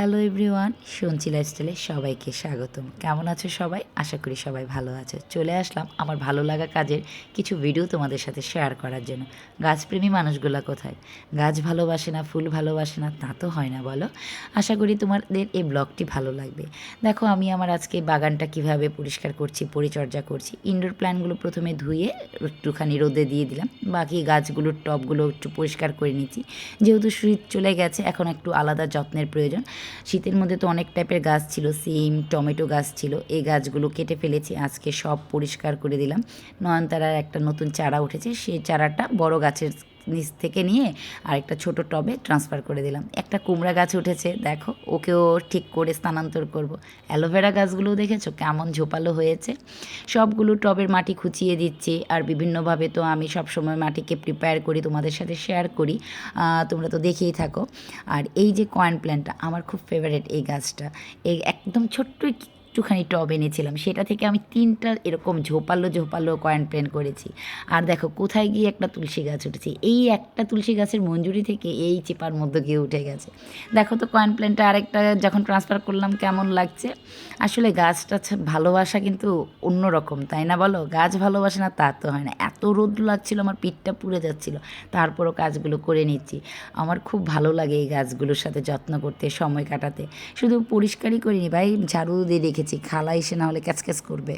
Hello everyone, শুনছি লাইফস্টাইলে সবাইকে স্বাগতম। কেমন আছো সবাই? আশা করি সবাই ভালো আছে। চলে আসলাম আমার ভালো লাগা কাজের কিছু ভিডিও তোমাদের সাথে শেয়ার করার জন্য। গাছপ্রেমী মানুষগুলা কোথায়? গাছ ভালোবাসে না, ফুল ভালোবাসে না, তা তো হয় না বলো। আশা করি তোমাদের এই ব্লগটি ভালো লাগবে। দেখো আমি আমার আজকে বাগানটা কিভাবে পরিষ্কার করছি, পরিচর্যা করছি। ইনডোর প্ল্যান্টগুলো প্রথমে ধুয়ে একটুখানি রোদে দিয়ে দিলাম, বাকি গাছগুলোর টবগুলো একটু পরিষ্কার করে নিচ্ছি। যেহেতু শীত চলে গেছে, এখন একটু আলাদা যত্নের প্রয়োজন। শীতের মধ্যে তো অনেক টাইপের গাছ ছিল, সিম, টমেটো গাছ ছিল, এই গাছগুলো কেটে ফেলেছি। আজকে সব পরিষ্কার করে দিলাম। নয়নতারার একটা নতুন চারা উঠেছে, সেই চারাটা বড় গাছের নিচ থেকে নিয়ে আরেকটা ছোট টবে ট্রান্সফার করে দিলাম। একটা কুমড়া গাছ উঠেছে, দেখো ওকেও ঠিক করে স্থানান্তর করব। অ্যালোভেরা গাছগুলোও দেখেছো কেমন ঝোপালো হয়েছে। সবগুলো টবের মাটি খুঁচিয়ে দিচ্ছি, আর বিভিন্নভাবে তো আমি সবসময় মাটিকে প্রিপেয়ার করি, তোমাদের সাথে শেয়ার করি, তোমরা তো দেখেই থাকো। আর এই যে কয়েন প্ল্যান্টটা আমার খুব ফেভারিট, এই গাছটা এই একদম ছোট্ট একটুখানি টব এনেছিলাম, সেটা থেকে আমি 3টা এরকম ঝোপালো ঝোপালো কয়েন প্ল্যান্ট করেছি। আর দেখো কোথায় গিয়ে একটা তুলসী গাছ উঠেছে, এই একটা তুলসী গাছের মঞ্জুরি থেকে এই চেপার মধ্যে গিয়ে উঠে গেছে। দেখো তো কয়েন প্ল্যান্টটা আরেকটা যখন ট্রান্সফার করলাম কেমন লাগছে। আসলে গাছটা ভালোবাসা কিন্তু অন্যরকম, তাই না বলো? গাছ ভালোবাসে না তা তো হয় না। এত রোদ লাগছিল, আমার পিঠটা পুড়ে যাচ্ছিল, তারপরও কাজগুলো করে নিচ্ছি। আমার খুব ভালো লাগে এই গাছগুলোর সাথে যত্ন করতে, সময় কাটাতে। শুধু পরিষ্কারই করিনি ভাই, ঝাড়ু দিয়ে রেখেছি, খালা এসে না হলে ক্যাচক্যাচ করবে।